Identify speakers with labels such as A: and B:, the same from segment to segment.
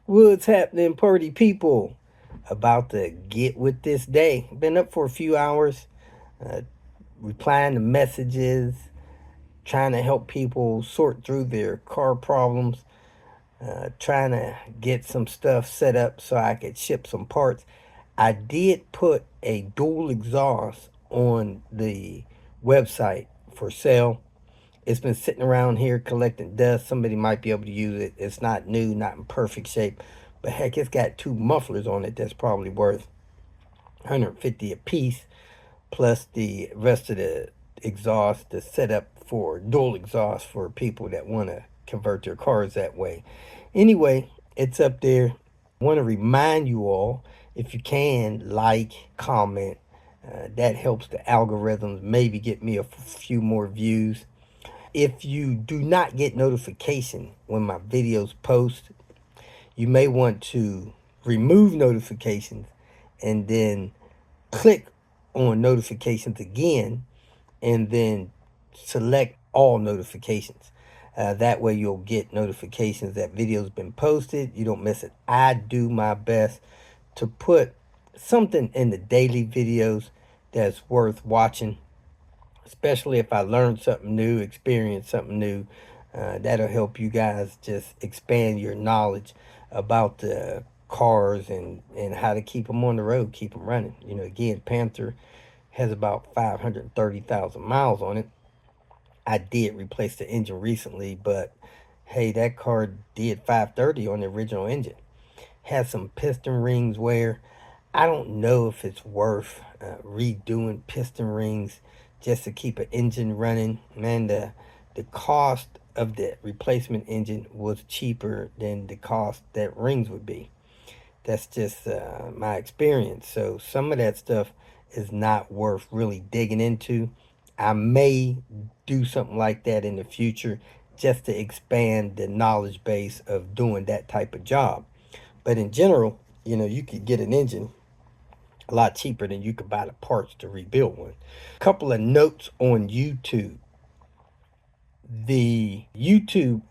A: What's happening, party people? About to get with this day. Been up for a few hours, uh, replying to messages, trying to help people sort through their car problems, trying to get some stuff set up so I could ship some parts. I did put a dual exhaust on the website for sale. It's been sitting around here collecting dust. Somebody might be able to use it. It's not new, not in perfect shape. But heck, it's got two mufflers on it that's probably worth 150 a piece, plus the rest of the exhaust, the setup for dual exhaust for people that want to convert their cars that way. Anyway, it's up there. Want to remind you all, if you can, like, comment. That helps the algorithms maybe get me a few more views. If you do not get notification when my videos post, you may want to remove notifications and then click on notifications again and then select all notifications. That way you'll get notifications that videos been posted. You don't miss it. I do my best to put something in the daily videos that's worth watching, especially if I learned something new, experience something new. That'll help you guys just expand your knowledge about the cars and how to keep them on the road, keep them running. You know, again, Panther has about 530,000 miles on it. I did replace the engine recently, but hey, that car did 530 on the original engine. Has some piston rings wear. I don't know if it's worth redoing piston rings just to keep an engine running. Man, the cost of the replacement engine was cheaper than the cost that rings would be. That's just my experience. So some of that stuff is not worth really digging into. I may do something like that in the future just to expand the knowledge base of doing that type of job. But in general, you know, you could get an engine a lot cheaper than you could buy the parts to rebuild one. Couple of notes on YouTube. The YouTube,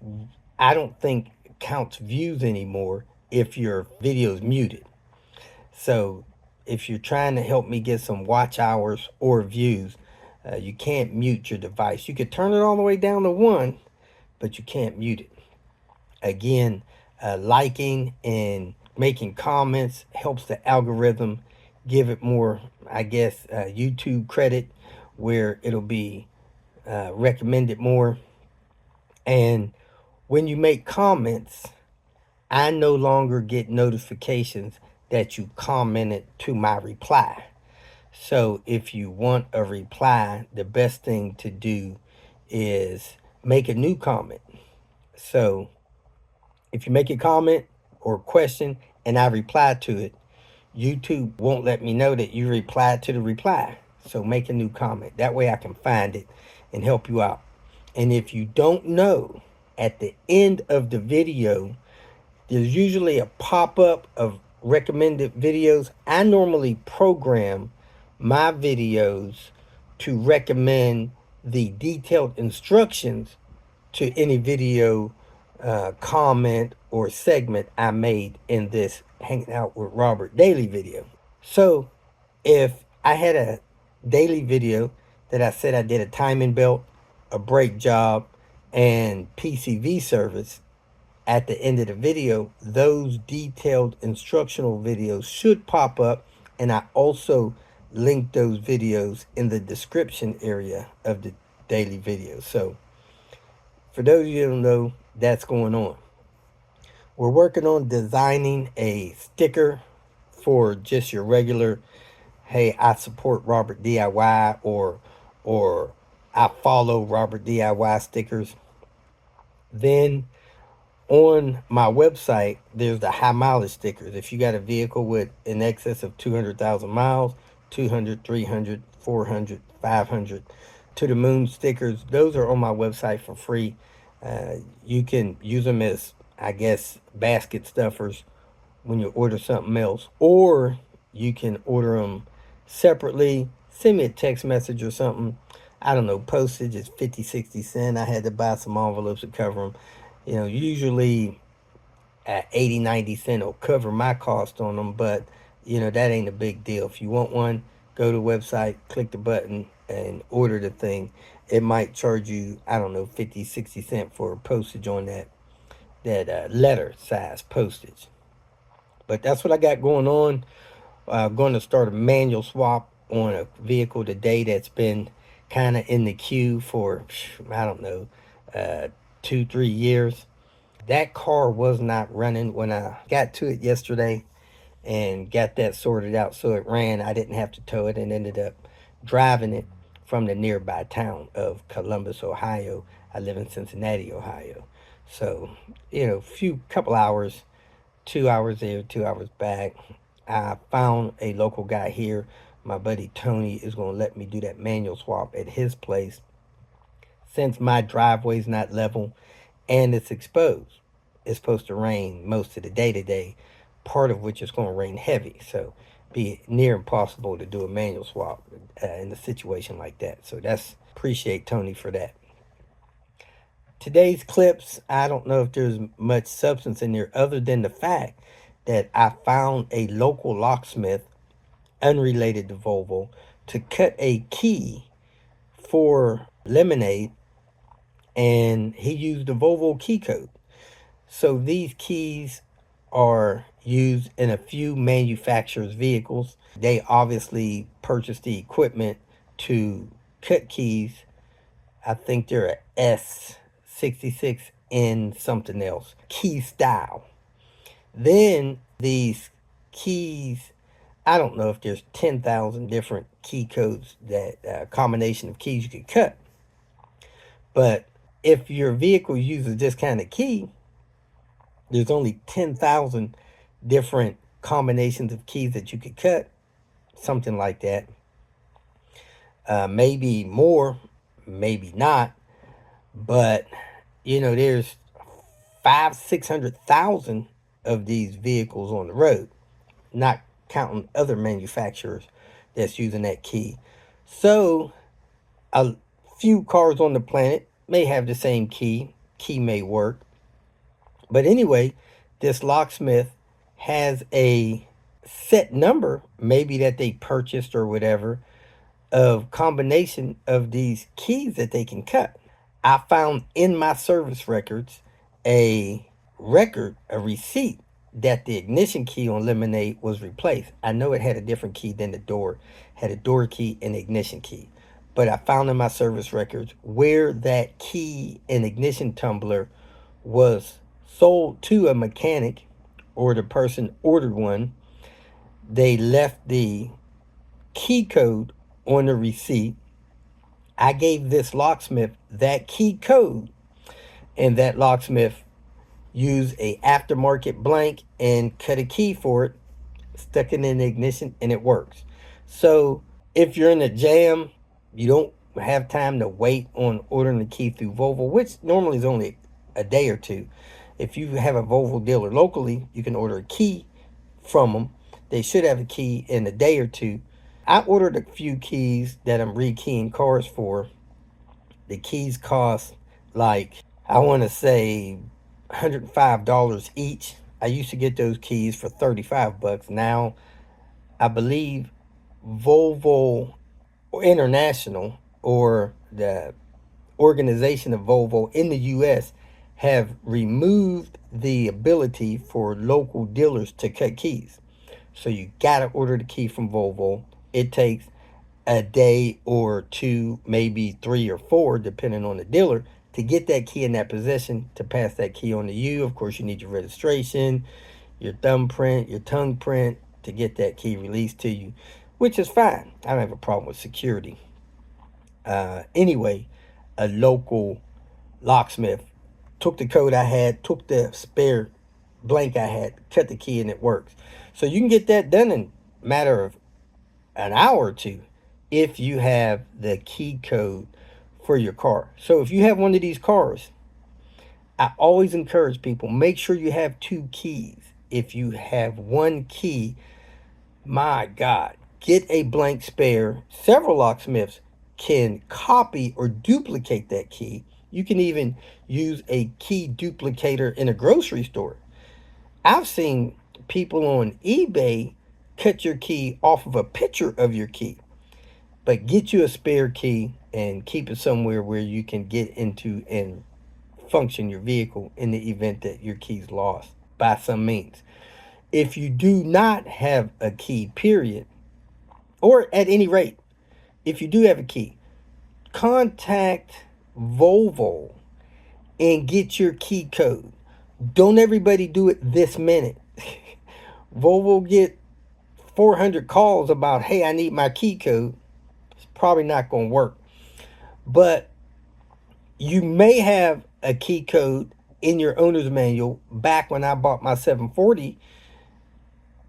A: I don't think counts views anymore if your video is muted. So if you're trying to help me get some watch hours or views, you can't mute your device. You could turn it all the way down to 1, but you can't mute it. Again, liking and making comments helps the algorithm give it more, I guess, YouTube credit, where it'll be recommended more. And when you make comments, I no longer get notifications that you commented to my reply. So if you want a reply, the best thing to do is make a new comment. So if you make a comment or question and I reply to it, YouTube won't let me know that you replied to the reply. So make a new comment. That way I can find it and help you out. And if you don't know, at the end of the video, there's usually a pop-up of recommended videos. I normally program my videos to recommend the detailed instructions to any video comment or segment I made in this Hanging Out with Robert daily video. So if I had a daily video that I said I did a timing belt, a brake job, and PCV service, at the end of the video, those detailed instructional videos should pop up, and I also link those videos in the description area of the daily video. So for those of you who don't know, that's going on. We're working on designing a sticker for just your regular, hey, I support Robert DIY, or I follow Robert DIY stickers. Then on my website, there's the high mileage stickers. If you got a vehicle with in excess of 200,000 miles, 200, 300, 400, 500, to the moon stickers, those are on my website for free. You can use them as, I guess, basket stuffers when you order something else, or you can order them separately. Send me a text message or something. I don't know, postage is 50, 60 cents. I had to buy some envelopes to cover them. You know, usually 80, 90 cents will cover my cost on them, but that ain't a big deal. If you want one, go to the website, click the button, and order the thing. It might charge you, I don't know, 50, 60 cents for postage on that letter size postage. But that's what I got going on. Going to start a manual swap on a vehicle today that's been kind of in the queue for, I don't know, 2, 3 years. That car was not running when I got to it yesterday and got that sorted out so it ran. I didn't have to tow it and ended up driving it from the nearby town of Columbus, Ohio. I live in Cincinnati, Ohio. So, couple hours, 2 hours there, 2 hours back. I found a local guy here. My buddy Tony is going to let me do that manual swap at his place since my driveway's not level and it's exposed. It's supposed to rain most of the day today, part of which is going to rain heavy. So be near impossible to do a manual swap in a situation like that. So that's appreciate Tony for that. Today's clips, I don't know if there's much substance in there other than the fact that I found a local locksmith unrelated to Volvo to cut a key for lemonade, and he used the Volvo key code. So these keys are used in a few manufacturers' vehicles. They obviously purchased the equipment to cut keys. I think they're a S66 in something else, key style. Then these keys, I don't know if there's 10,000 different key codes, that combination of keys you could cut. But if your vehicle uses this kind of key, there's only 10,000 different combinations of keys that you could cut, something like that. Maybe more, maybe not. But, there's 600,000 of these vehicles on the road, not counting other manufacturers that's using that key. So a few cars on the planet may have the same key. Key may work. But anyway, this locksmith has a set number, maybe that they purchased or whatever, of combination of these keys that they can cut. I found in my service records a receipt that the ignition key on Lemonade was replaced. I know it had a different key than the door, had a door key and ignition key. But I found in my service records where that key and ignition tumbler was sold to a mechanic, or the person ordered one. They left the key code on the receipt. I gave this locksmith that key code, and that locksmith used a aftermarket blank and cut a key for it, stuck it in the ignition, and it works. So if you're in a jam, you don't have time to wait on ordering the key through Volvo, which normally is only a day or two. If you have a Volvo dealer locally, you can order a key from them. They should have a key in a day or two. I ordered a few keys that I'm rekeying cars for. The keys cost like, I want to say $105 each. I used to get those keys for $35. Now, I believe Volvo International, or the organization of Volvo in the U.S., have removed the ability for local dealers to cut keys. So you got to order the key from Volvo. It takes a day or two, maybe 3 or 4, depending on the dealer, to get that key in that position, to pass that key on to you. Of course, you need your registration, your thumbprint, your tongue print to get that key released to you, which is fine. I don't have a problem with security. Anyway, a local locksmith took the code I had, took the spare blank I had, cut the key, and it works. So you can get that done in a matter of an hour or two if you have the key code for your car. So if you have one of these cars, I always encourage people, make sure you have 2 keys. If you have 1 key, my God, get a blank spare. Several locksmiths can copy or duplicate that key. You can even use a key duplicator in a grocery store. I've seen people on eBay cut your key off of a picture of your key, but get you a spare key and keep it somewhere where you can get into and function your vehicle in the event that your key's lost by some means. If you do not have a key, period, or at any rate, if you do have a key, contact Volvo and get your key code. Don't everybody do it this minute. Volvo get 400 calls about, hey, I need my key code. It's probably not going to work. But you may have a key code in your owner's manual. Back when I bought my 740,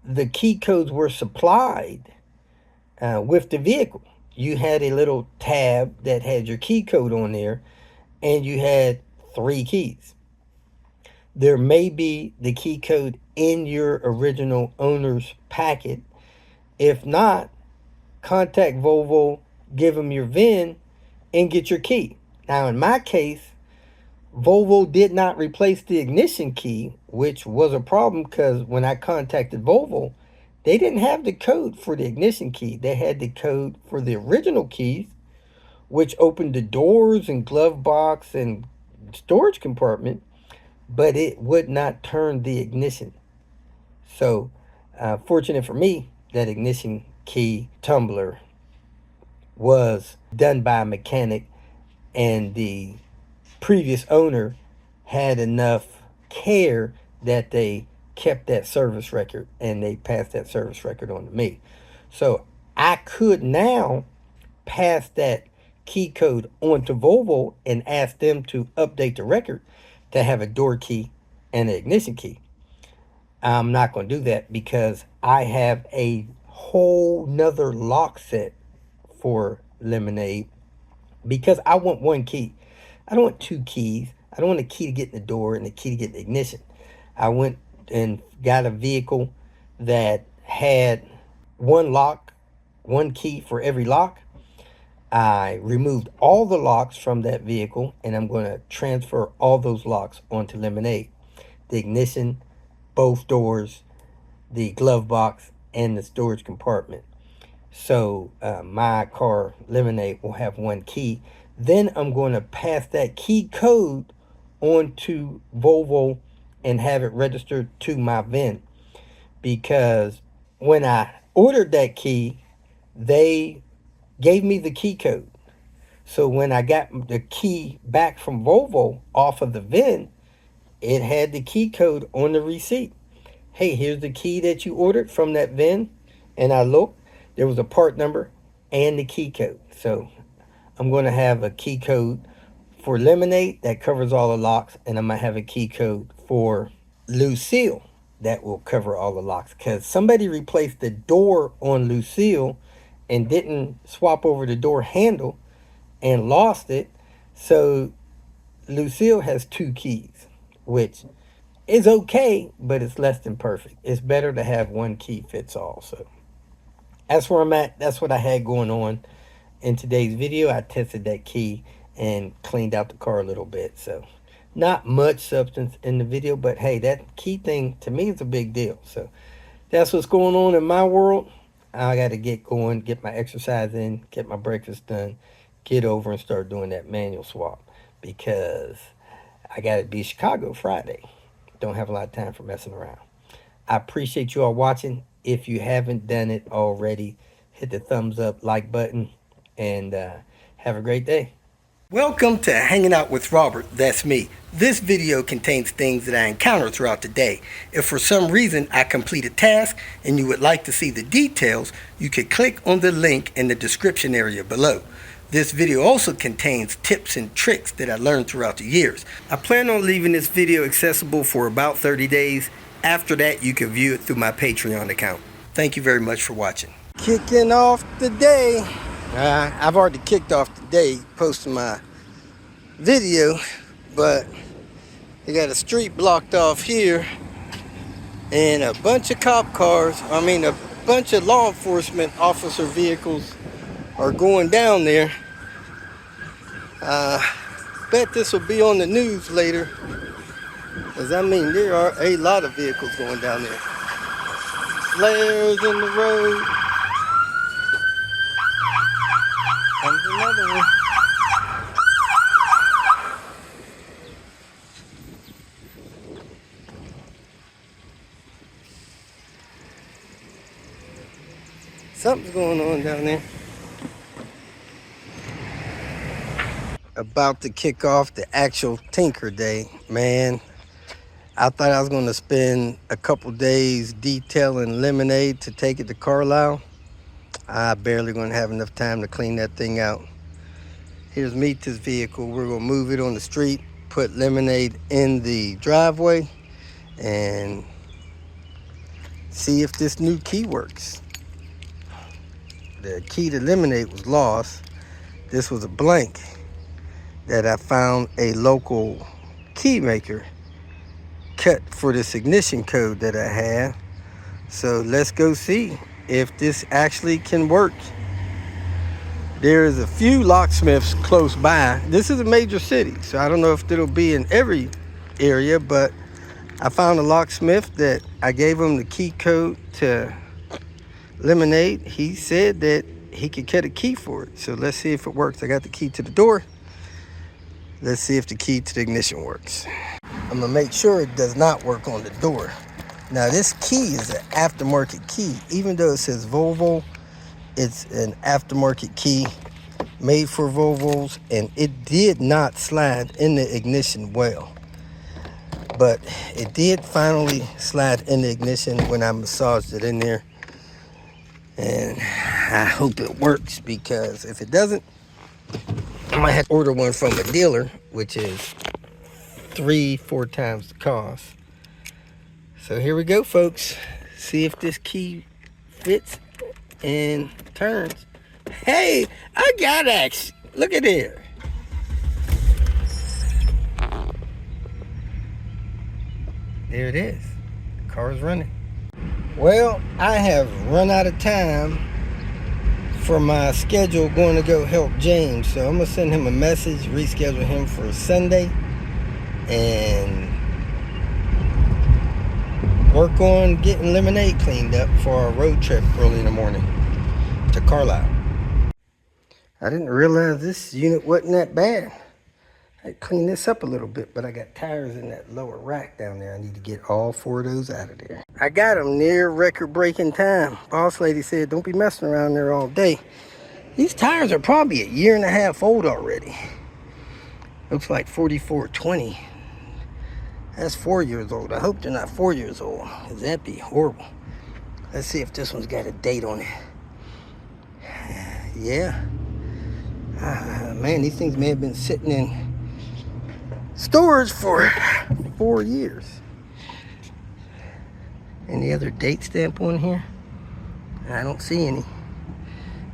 A: the key codes were supplied with the vehicle. You had a little tab that had your key code on there, and you had 3 keys. There may be the key code in your original owner's packet. If not, contact Volvo, give them your VIN, and get your key. Now, in my case, Volvo did not replace the ignition key, which was a problem because when I contacted Volvo, they didn't have the code for the ignition key. They had the code for the original keys, which opened the doors and glove box and storage compartment, but it would not turn the ignition. So, fortunate for me, that ignition key tumbler was done by a mechanic, and the previous owner had enough care that they kept that service record and they passed that service record on to me. So I could now pass that key code on to Volvo and ask them to update the record to have a door key and an ignition key. I'm not going to do that because I have a whole nother lock set for Lemonade, because I want one key. I don't want 2 keys. I don't want a key to get in the door and a key to get in the ignition. I went and got a vehicle that had one lock, one key for every lock. I removed all the locks from that vehicle, and I'm going to transfer all those locks onto Lemonade. The ignition, both doors, the glove box, and the storage compartment. So my car, Lemonade, will have one key. Then I'm going to pass that key code on to Volvo and have it registered to my VIN. Because when I ordered that key, they gave me the key code. So when I got the key back from Volvo off of the VIN, it had the key code on the receipt. Hey, here's the key that you ordered from that VIN. And I looked, there was a part number and the key code. So I'm going to have a key code for Lemonade that covers all the locks, and I'm going to have a key code for Lucille that will cover all the locks, because somebody replaced the door on Lucille and didn't swap over the door handle and lost it. So Lucille has 2 keys, which is okay, but it's less than perfect. It's better to have one key fits all. So that's where I'm at. That's what I had going on in today's video. I tested that key and cleaned out the car a little bit. So not much substance in the video, but hey, that key thing to me is a big deal. So that's what's going on in my world. I got to get going, get my exercise in, get my breakfast done, get over and start doing that manual swap, because I got to be Chicago Friday. Don't have a lot of time for messing around. I appreciate you all watching. If you haven't done it already, hit the thumbs up, like button, and have a great day. Welcome to Hanging Out with Robert. That's me. This video contains things that I encounter throughout the day. If for some reason I complete a task and you would like to see the details, you could click on the link in the description area below. This video also contains tips and tricks that I learned throughout the years. I plan on leaving this video accessible for about 30 days. After that, you can view it through my Patreon account. Thank you very much for watching. Kicking off the day. I've already kicked off the day posting my video, but they got a street blocked off here and a bunch of cop cars, a bunch of law enforcement officer vehicles are going down there. Bet this will be on the news later. Because I mean, there are a lot of vehicles going down there. Flares in the road. Comes another one. Something's going on down there. About to kick off the actual Tinker Day, man. I thought I was going to spend a couple days detailing Lemonade to take it to Carlisle. I barely going to have enough time to clean that thing out. Here's Meeta's vehicle. We're going to move it on the street, put Lemonade in the driveway, and see if this new key works. The key to Lemonade was lost. This was a blank that I found a local key maker cut for this ignition code that I have. So let's go see if this actually can work. There's a few locksmiths close by. This is a major city, so I don't know if it'll be in every area, but I found a locksmith that I gave him the key code to Lemonade. He said that he could cut a key for it. So let's see if it works. I got the key to the door. Let's see if the key to the ignition works. I'm gonna make sure it does not work on the door. Now this key is an aftermarket key. Even though it says Volvo, it's an aftermarket key made for Volvos, and it did not slide in the ignition well. But it did finally slide in the ignition when I massaged it in there. And I hope it works, because if it doesn't, I might have to order one from a dealer, which is 3-4 times the cost. So here we go, folks. See if this key fits and turns. Hey, I got action. Look at there. There it is. The car's running. Well, I have run out of time for my schedule going to go help James. So I'm going to send him a message, reschedule him for Sunday, and work on getting Lemonade cleaned up for our road trip early in the morning to Carlisle. I didn't realize this unit wasn't that bad. I cleaned this up a little bit, but I got tires in that lower rack down there. I need to get all 4 of those out of there. I got them near record-breaking time. Boss lady said, don't be messing around there all day. These tires are probably 1.5 years old already. Looks like 4420. That's 4 years old. I hope they're not 4 years old, because that'd be horrible. Let's see if this one's got a date on it. Yeah. Man, these things may have been sitting in storage for 4 years. Any other date stamp on here? I don't see any.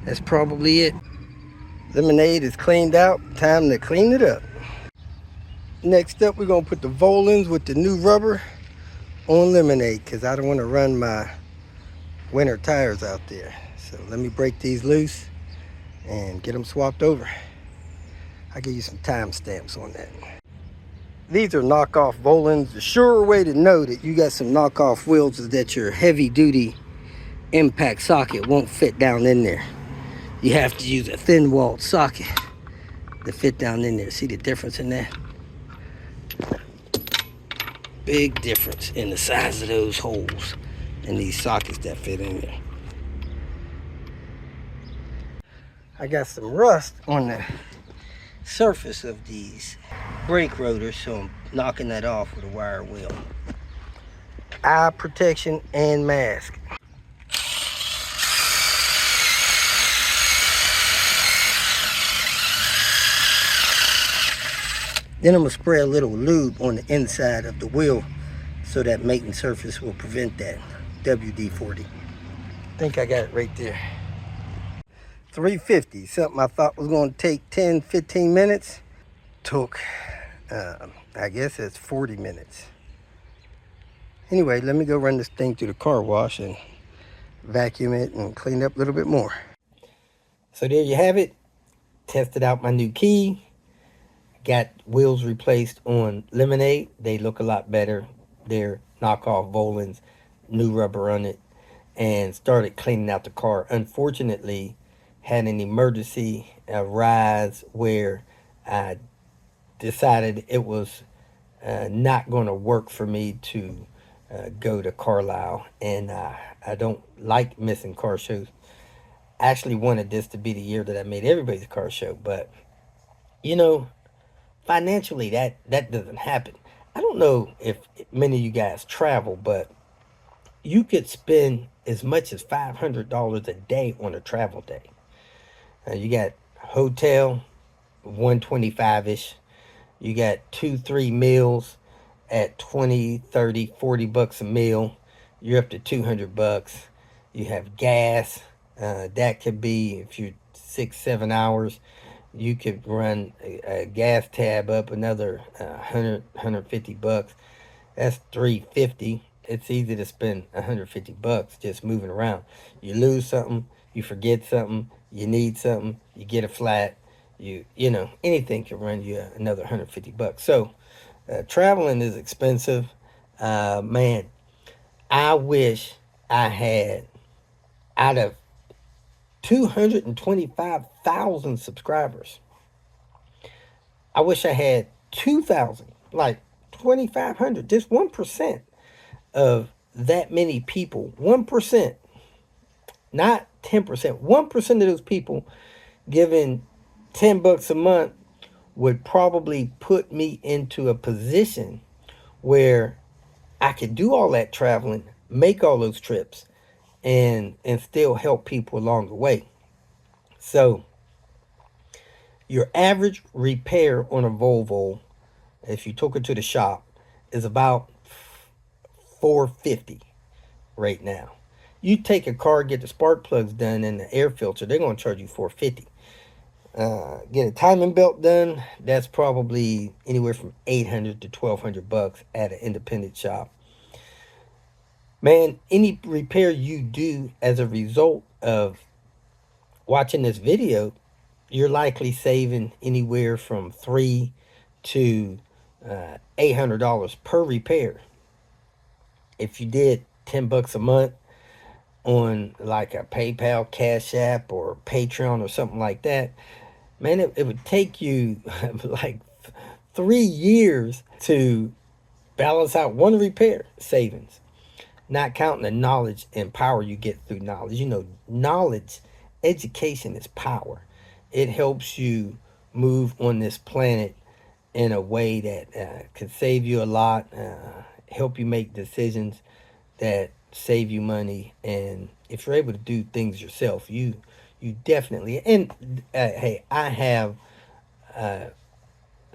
A: That's probably it. Lemonade is cleaned out. Time to clean it up. Next up, we're gonna put the Volans with the new rubber on Lemonade, because I don't want to run my winter tires out there. So let me break these loose and get them swapped over. I'll give you some time stamps on that. These are knockoff Volans. The sure way to know that you got some knockoff wheels is that your heavy duty impact socket won't fit down in there. You have to use a thin walled socket to fit down in there. See the difference in that? Big difference in the size of those holes and these sockets that fit in there. I got some rust on the surface of these brake rotors, so I'm knocking that off with a wire wheel. Eye protection and mask. Then I'm gonna spray a little lube on the inside of the wheel so that mating surface will prevent that. WD-40. I think I got it right there. 350, something I thought was gonna take 10-15 minutes, took, I guess it's 40 minutes. Anyway, let me go run this thing through the car wash and vacuum it and clean it up a little bit more. So there you have it. Tested out my new key. Got wheels replaced on Lemonade. They look a lot better. They're knockoff Volans, new rubber on it, and started cleaning out the car. Unfortunately, had an emergency rise where I decided it was not going to work for me to go to Carlisle, and I don't like missing car shows. I actually wanted this to be the year that I made everybody's car show, but you know, financially that doesn't happen. I don't know if many of you guys travel, but you could spend as much as $500 a day on a travel day. You got hotel, 125 ish. You got 2, 3 meals at 20, 30, $40 a meal. You're up to $200. You have gas. That could be, if you're 6, 7 hours, you could run a gas tab up another 100, $150. That's 350. It's easy to spend $150 just moving around. You lose something, you forget something, you need something, you get a flat, you know anything can run you another $150. So traveling is expensive. Man, I wish I had, out of 225,000 subscribers, I wish I had 2,000, like 2,500, just 1% of that many people. 1%, not 10%. 1% of those people giving $10 a month would probably put me into a position where I could do all that traveling, make all those trips, and still help people along the way. So your average repair on a Volvo, if you took it to the shop, is about 450 right now. You take a car, get the spark plugs done and the air filter, they're going to charge you 450. Get a timing belt done, that's probably anywhere from 800 to 1,200 bucks at an independent shop. Man, any repair you do as a result of watching this video, you're likely saving anywhere from $300 to $800 per repair. If you did $10 a month on like a PayPal, Cash App, or Patreon or something like that, man, it would take you like 3 years to balance out one repair savings. Not counting the knowledge and power you get through knowledge. Knowledge, education is power. It helps you move on this planet in a way that can save you a lot, help you make decisions that save you money. And if you're able to do things yourself, you definitely. And hey, I have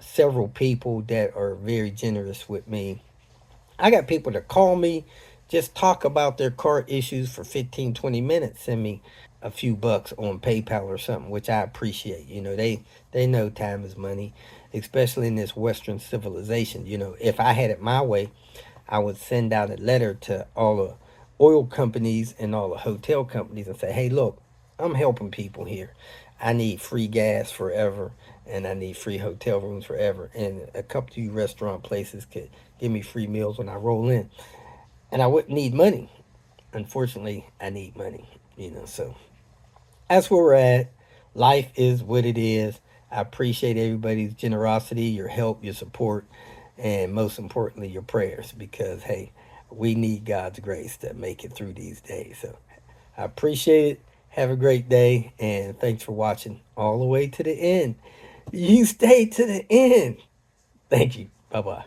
A: several people that are very generous with me. I got people that call me, just talk about their car issues for 15, 20 minutes, send me a few bucks on PayPal or something, which I appreciate. They know time is money, especially in this Western civilization. If I had it my way, I would send out a letter to all the oil companies and all the hotel companies and say, hey, look, I'm helping people here. I need free gas forever, and I need free hotel rooms forever. And a couple of you restaurant places could give me free meals when I roll in. And I wouldn't need money. Unfortunately, I need money, so that's where we're at. Life is what it is. I appreciate everybody's generosity, your help, your support, and most importantly, your prayers, because, hey, we need God's grace to make it through these days. So I appreciate it. Have a great day, and thanks for watching all the way to the end. You stay to the end. Thank you. Bye-bye.